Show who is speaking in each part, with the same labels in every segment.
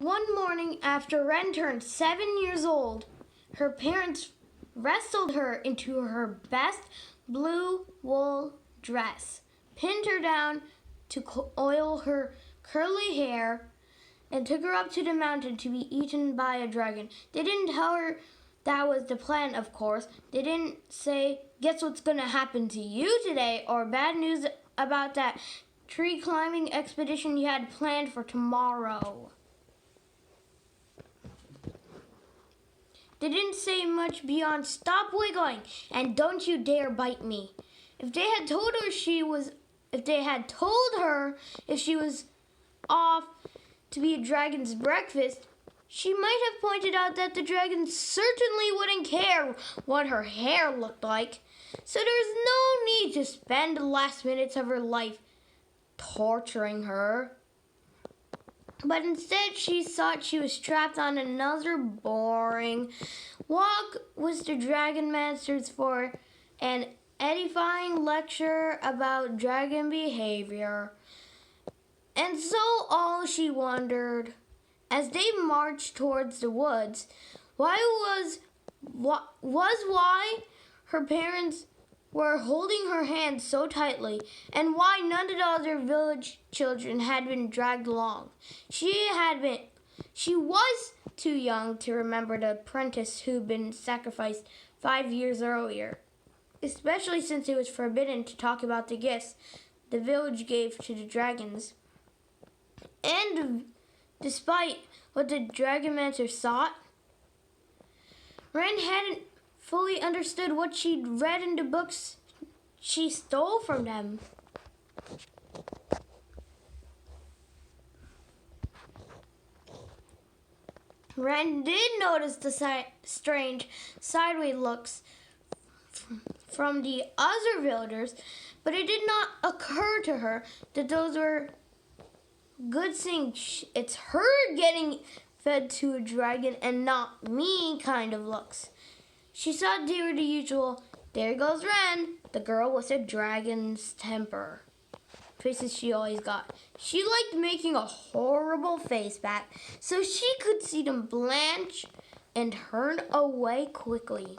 Speaker 1: One morning after Wren turned 7 years old, her parents wrestled her into her best blue wool dress, pinned her down to oil her curly hair, and took her up to the mountain to be eaten by a dragon. They didn't tell her that was the plan, of course. They didn't say, "Guess what's gonna happen to you today," or "Bad news about that tree climbing expedition you had planned for tomorrow." They didn't say much beyond "Stop wiggling and don't you dare bite me." If they had told her if she was off to be a dragon's breakfast, she might have pointed out that the dragon certainly wouldn't care what her hair looked like. So there was no need to spend the last minutes of her life torturing her. But instead, she thought she was trapped on another boring walk with the Dragon Masters for an edifying lecture about dragon behavior. And so all she wondered, as they marched towards the woods, why her parents were holding her hand so tightly, and why none of the other village children had been dragged along. She was too young to remember the apprentice who'd been sacrificed 5 years earlier, especially since it was forbidden to talk about the gifts the village gave to the dragons. And despite what the Dragonmancer thought, Wren hadn't fully understood what she'd read in the books she stole from them. Wren did notice the strange sideways looks from the other villagers, but it did not occur to her that those were good things. It's her getting fed to a dragon and not me kind of looks. She thought they were the usual, "There goes Wren, the girl with a dragon's temper" faces she always got. She liked making a horrible face back so she could see them blanch and turn away quickly.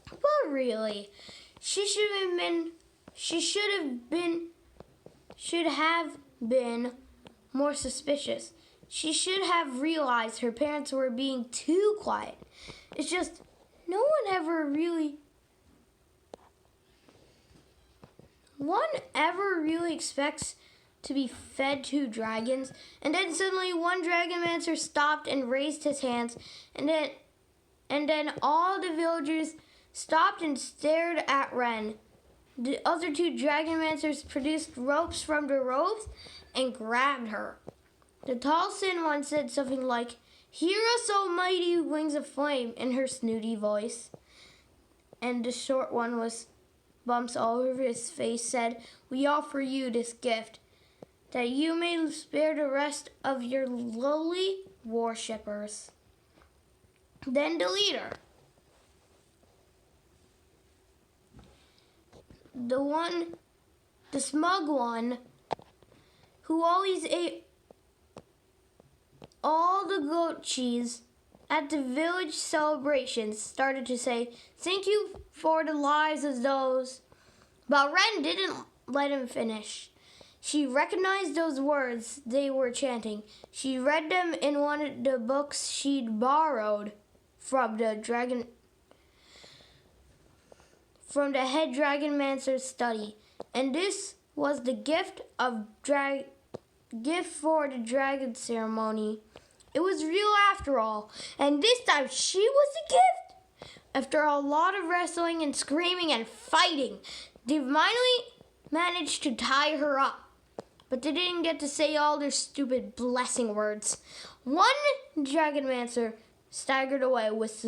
Speaker 1: But really, she should have been more suspicious. She should have realized her parents were being too quiet. It's just no one ever really expects to be fed to dragons. And then suddenly one Dragonmancer stopped and raised his hands, and then all the villagers stopped and stared at Wren. The other two Dragonmancers produced ropes from their robes and grabbed her. The tall thin one said something like, "Hear us, O mighty wings of flame," in her snooty voice. And the short one with bumps all over his face said, "We offer you this gift, that you may spare the rest of your lowly worshippers." Then the leader, the smug one, who always ate all the goat cheese at the village celebrations, started to say, "Thank you for the lives of those." But Wren didn't let him finish. She recognized those words they were chanting. She read them in one of the books she'd borrowed from the head Dragonmancer's study. And this was the gift for the dragon ceremony. It was real after all, and this time she was the gift. After a lot of wrestling and screaming and fighting, they finally managed to tie her up. But they didn't get to say all their stupid blessing words. One Dragonmancer staggered away with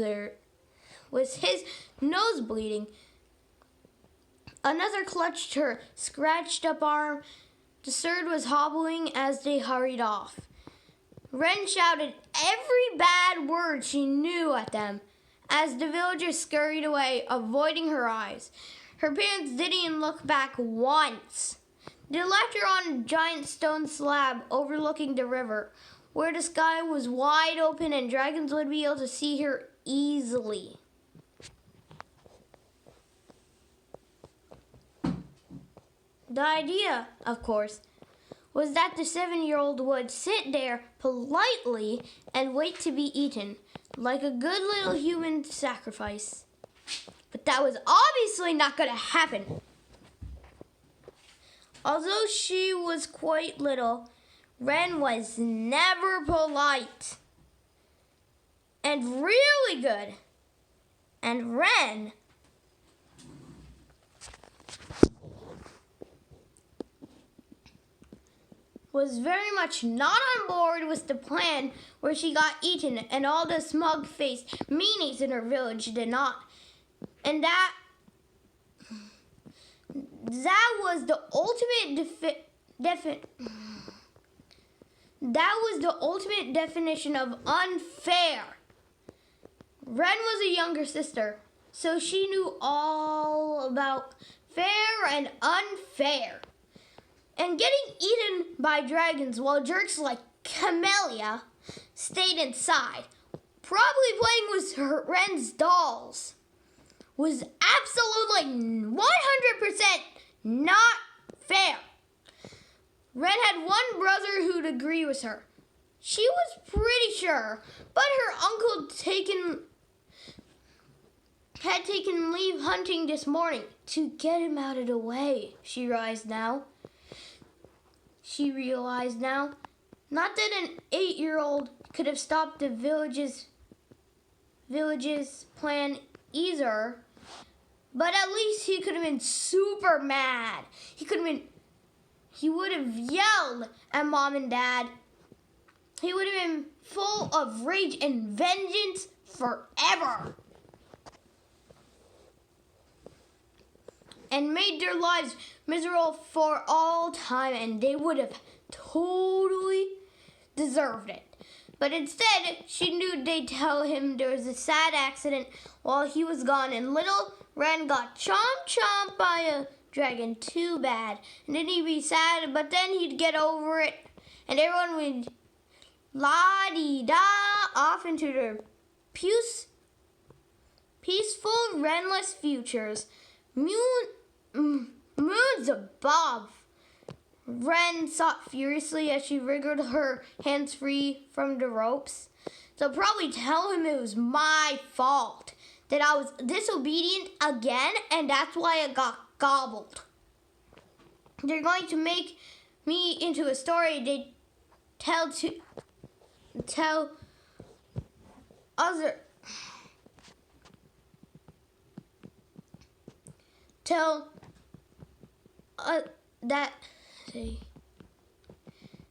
Speaker 1: his nose bleeding. Another clutched her scratched up arm. The third was hobbling as they hurried off. Wren shouted every bad word she knew at them as the villagers scurried away, avoiding her eyes. Her parents didn't even look back once. They left her on a giant stone slab overlooking the river, where the sky was wide open and dragons would be able to see her easily. The idea, of course, was that the 7-year-old would sit there politely and wait to be eaten, like a good little human sacrifice. But that was obviously not going to happen. Although she was quite little, Wren was never polite. And really good. And Wren was very much not on board with the plan where she got eaten and all the smug-faced meanies in her village did not. And that was the ultimate definition of unfair. Wren was a younger sister, so she knew all about fair and unfair. And getting eaten by dragons while jerks like Camellia stayed inside, probably playing with her Wren's dolls, was absolutely 100% not fair. Wren had one brother who'd agree with her. She was pretty sure, but her uncle had taken leave hunting this morning to get him out of the way, she realized now. Not that an 8-year-old could have stopped the village's plan either, but at least he could have been super mad. He would have yelled at Mom and Dad. He would have been full of rage and vengeance forever. And made their lives miserable for all time, and they would have totally deserved it. But instead, she knew they'd tell him there was a sad accident while he was gone, and little Wren got chomped by a dragon. Too bad. And then he'd be sad, but then he'd get over it, and everyone would la-dee-da off into their peaceful, Wrenless futures. Moons above. Wren thought furiously as she wriggled her hands free from the ropes. They'll probably tell him it was my fault, that I was disobedient again, and that's why I got gobbled. They're going to make me into a story they tell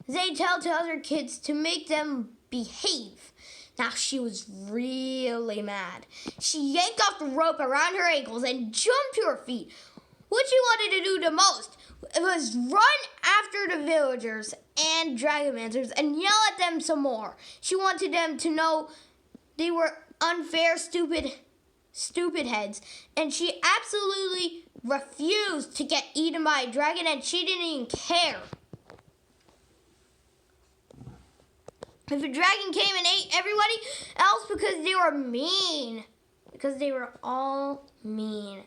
Speaker 1: they tell to other kids to make them behave. Now she was really mad. She yanked off the rope around her ankles and jumped to her feet. What she wanted to do the most was run after the villagers and Dragomancers and yell at them some more. She wanted them to know they were unfair, stupid heads, and she absolutely refused to get eaten by a dragon, and she didn't even care. If a dragon came and ate everybody else because they were mean. Because they were all mean.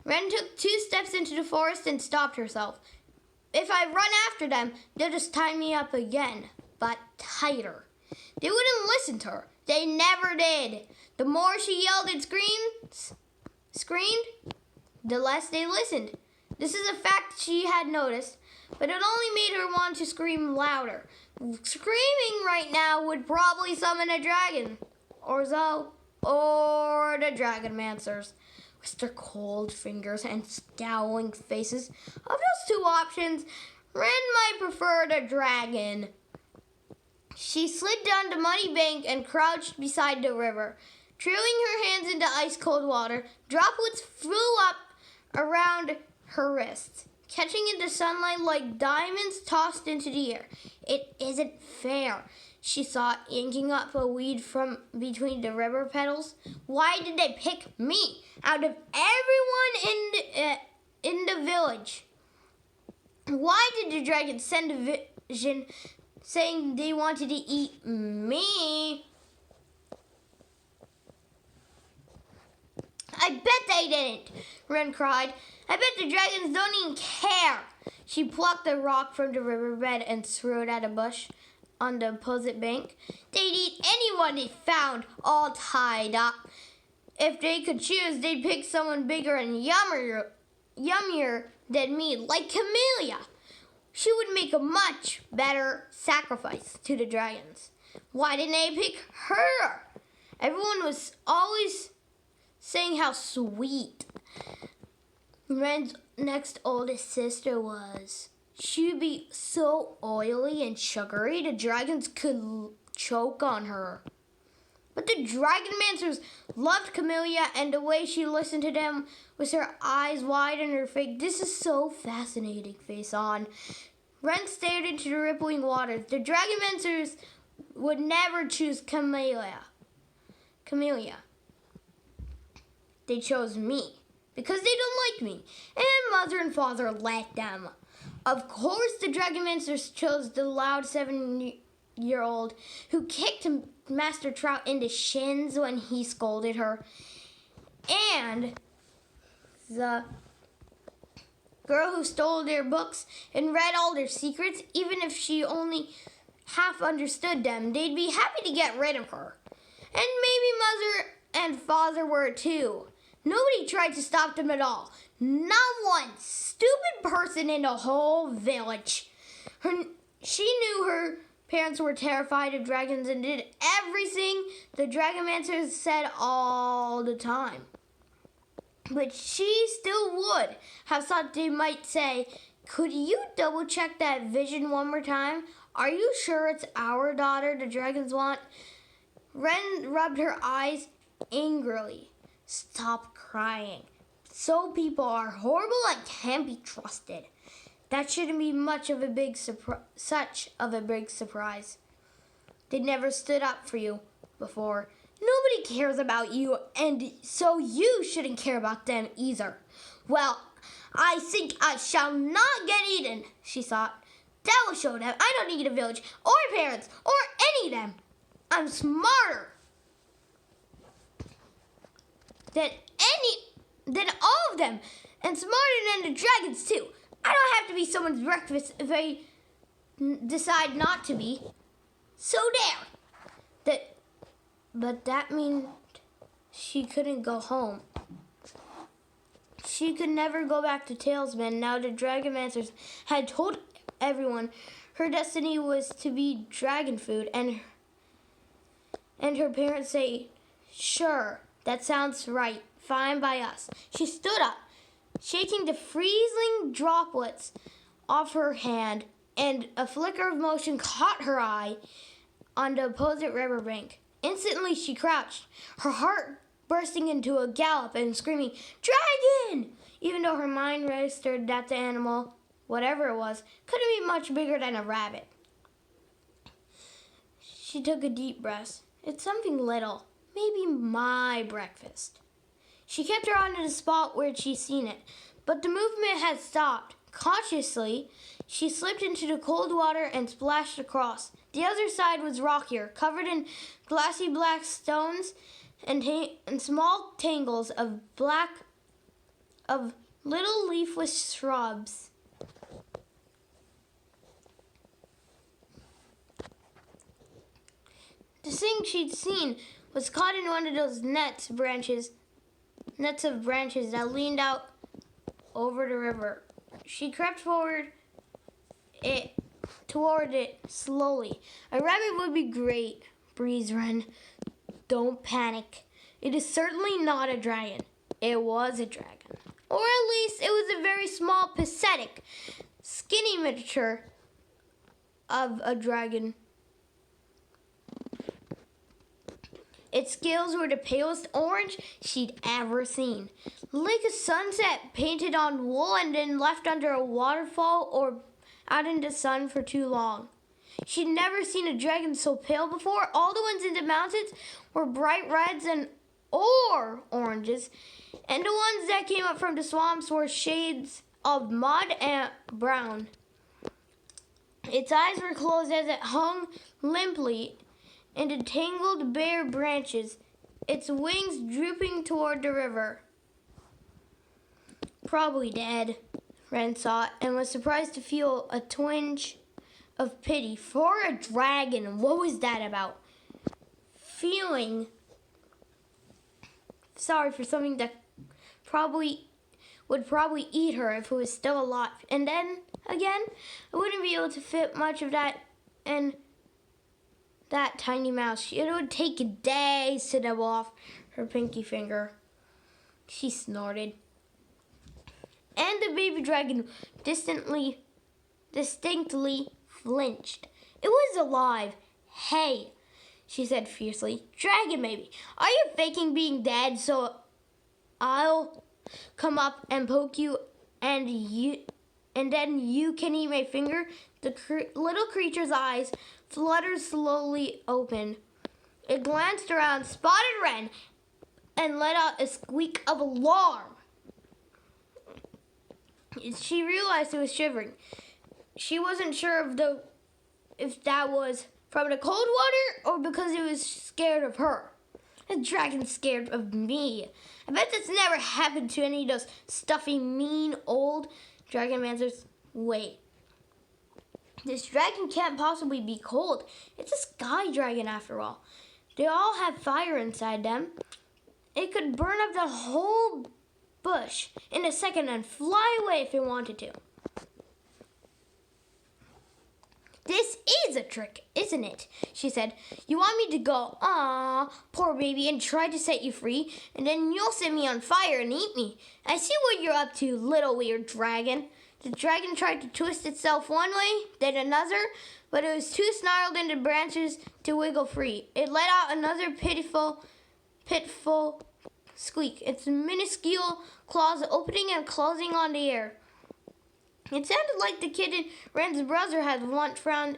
Speaker 1: Wren took 2 steps into the forest and stopped herself. If I run after them, they'll just tie me up again, but tighter. They wouldn't listen to her. They never did. The more she yelled and screamed, the less they listened. This is a fact she had noticed, but it only made her want to scream louder. Screaming right now would probably summon a dragon, or the Dragomancers. With their cold fingers and scowling faces, of those 2 options, Wren might prefer the dragon. She slid down the muddy bank and crouched beside the river. Trailing her hands into ice-cold water, droplets flew up around her wrists, catching in the sunlight like diamonds tossed into the air. It isn't fair, she thought, yanking up a weed from between the river petals. Why did they pick me out of everyone in the village? Why did the dragon send a vision saying they wanted to eat me. I bet they didn't, Ren cried. I bet the dragons don't even care. She plucked a rock from the riverbed and threw it at a bush on the opposite bank. They'd eat anyone they found, all tied up. If they could choose, they'd pick someone bigger and yummier than me, like Camellia. She would make a much better sacrifice to the dragons. Why didn't they pick her? Everyone was always saying how sweet Ren's next oldest sister was. She'd be so oily and sugary the dragons could choke on her. But the Dragonmancers loved Camellia, and the way she listened to them with her eyes wide and her face. This is so fascinating, face on. Ren stared into the rippling waters. The Dragonmancers would never choose Camellia. They chose me because they don't like me, and mother and father let them. Of course, the Dragonmancers chose the loud 7-year-old who kicked Master Trout in the shins when he scolded her, and the girl who stole their books and read all their secrets. Even if she only half understood them, they'd be happy to get rid of her. And maybe mother and father were too. Nobody tried to stop them at all. Not one stupid person in the whole village. She knew her parents were terrified of dragons and did everything the Dragonmancers said all the time. But she still would have thought they might say, "Could you double check that vision one more time? Are you sure it's our daughter the dragons want?" Ren rubbed her eyes angrily. "Stop crying. So people are horrible and can't be trusted. That shouldn't be such of a big surprise. They never stood up for you before. Nobody cares about you, and so you shouldn't care about them either." "Well, I think I shall not get eaten," she thought. "That will show them I don't need a village or parents or any of them. I'm smarter than all of them, and smarter than the dragons too. I don't have to be someone's breakfast if I decide not to be. So there." But that meant she couldn't go home. She could never go back to Talesman. Now the Dragonmancers had told everyone her destiny was to be dragon food, and her parents say, "Sure, that sounds right. Fine by us." She stood up, shaking the freezing droplets off her hand, and a flicker of motion caught her eye on the opposite riverbank. Instantly she crouched, her heart bursting into a gallop and screaming, "Dragon!" even though her mind registered that the animal, whatever it was, couldn't be much bigger than a rabbit. She took a deep breath. "It's something little, maybe my breakfast." She kept her eye on the spot where she'd seen it, but the movement had stopped. Cautiously, she slipped into the cold water and splashed across. The other side was rockier, covered in glassy black stones and small tangles of little leafless shrubs. The thing she'd seen was caught in one of those nets of branches that leaned out over the river. She crept toward it slowly. "A rabbit would be great," breathed Ren. "Don't panic. It is certainly not a dragon. It was a dragon. Or at least it was a very small, pathetic, skinny miniature of a dragon. Its scales were the palest orange she'd ever seen, like a sunset painted on wool and then left under a waterfall or out in the sun for too long. She'd never seen a dragon so pale before. All the ones in the mountains were bright reds or oranges, and the ones that came up from the swamps were shades of mud and brown. Its eyes were closed as it hung limply in the tangled bare branches, its wings drooping toward the river. Probably dead, Ren thought, and was surprised to feel a twinge of pity for a dragon. What was that about? Feeling sorry for something that would probably eat her if it was still alive. And then, again, I wouldn't be able to fit much of that in that tiny mouth. It would take days to nibble off her pinky finger. She snorted. And the baby dragon distinctly flinched. It was alive. Hey, she said fiercely. Dragon baby, are you faking being dead so I'll come up and poke you and then you can eat my finger? The little creature's eyes fluttered slowly open. It glanced around, spotted Ren, and let out a squeak of alarm. She realized it was shivering. She wasn't sure if that was from the cold water or because it was scared of her. The dragon's scared of me. I bet that's never happened to any of those stuffy, mean, old dragonmancers. Wait. This dragon can't possibly be cold. It's a sky dragon after all. They all have fire inside them. It could burn up the whole bush in a second and fly away if it wanted to. This is a trick, isn't it? She said. You want me to go, "Aw, poor baby," and try to set you free, and then you'll set me on fire and eat me. I see what you're up to, little weird dragon. The dragon tried to twist itself one way, then another, but it was too snarled in the branches to wiggle free. It let out another pitiful squeak, its minuscule claws opening and closing on the air. It sounded like the kitten Ren's brother had once found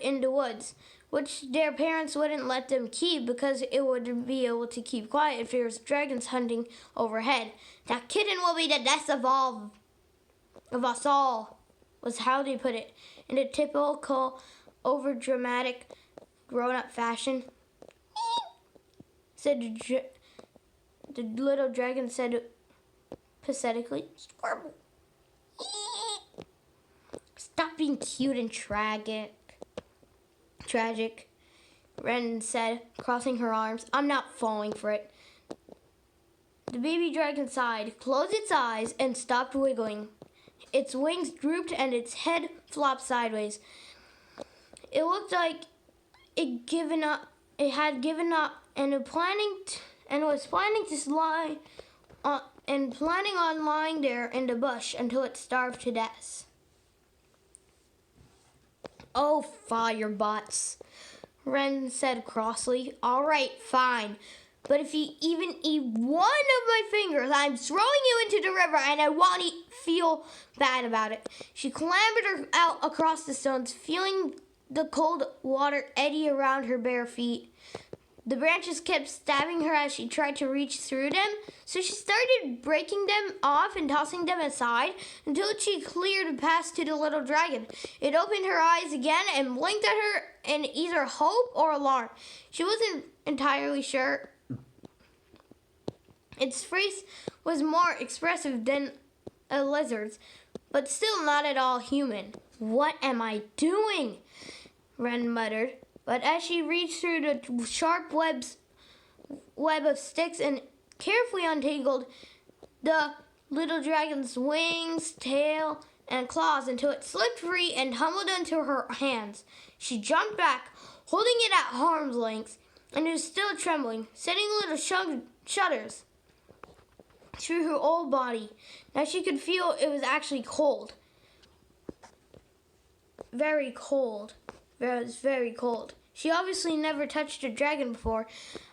Speaker 1: in the woods, which their parents wouldn't let them keep because it wouldn't be able to keep quiet if there was dragons hunting overhead. That kitten will be the death of us all, was how they put it, in a typical, overdramatic, grown-up fashion. Said the little dragon said pathetically. Squirrel. Stop being cute and tragic, Ren said, crossing her arms. I'm not falling for it. The baby dragon sighed, closed its eyes, and stopped wiggling. Its wings drooped and its head flopped sideways. It looked like it had given up and was planning on lying there in the bush until it starved to death. Oh, firebots, Ren said crossly. All right, fine. But if you even eat one of my fingers, I'm throwing you into the river and I won't feel bad about it. She clambered out across the stones, feeling the cold water eddy around her bare feet. The branches kept stabbing her as she tried to reach through them, so she started breaking them off and tossing them aside until she cleared a path to the little dragon. It opened her eyes again and blinked at her in either hope or alarm. She wasn't entirely sure. Its face was more expressive than a lizard's, but still not at all human. What am I doing? Ren muttered. But as she reached through the sharp web of sticks and carefully untangled the little dragon's wings, tail, and claws until it slipped free and tumbled into her hands, she jumped back, holding it at arm's length, and it was still trembling, sending little shudders through her whole body. Now she could feel it was actually cold. Very cold. It was very cold. She obviously never touched a dragon before,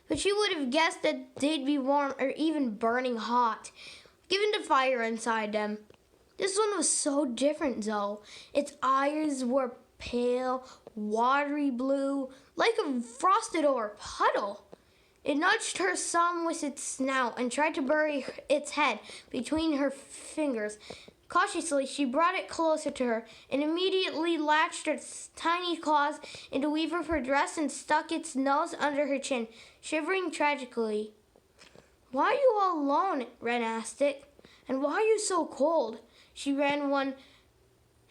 Speaker 1: but she would have guessed that they'd be warm or even burning hot, given the fire inside them. This one was so different, though. Its eyes were pale, watery blue, like a frosted over puddle. It nudged her some with its snout and tried to bury its head between her fingers. Cautiously, she brought it closer to her and immediately latched its tiny claws into the weave of her dress and stuck its nose under her chin, shivering tragically. "Why are you all alone?" Wren asked it. "And why are you so cold?" She ran one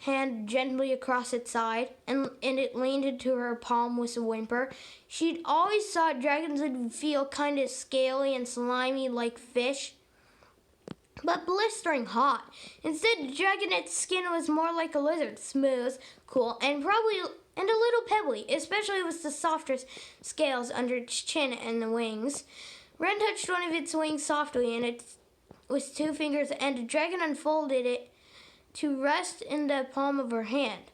Speaker 1: hand gently across its side, and it leaned into her palm with a whimper. She'd always thought dragons would feel kind of scaly and slimy like fish, but blistering hot. Instead, the dragonette's skin was more like a lizard, smooth, cool, and a little pebbly, especially with the softer scales under its chin and the wings. Wren touched one of its wings softly with 2 fingers, and the dragon unfolded it to rest in the palm of her hand.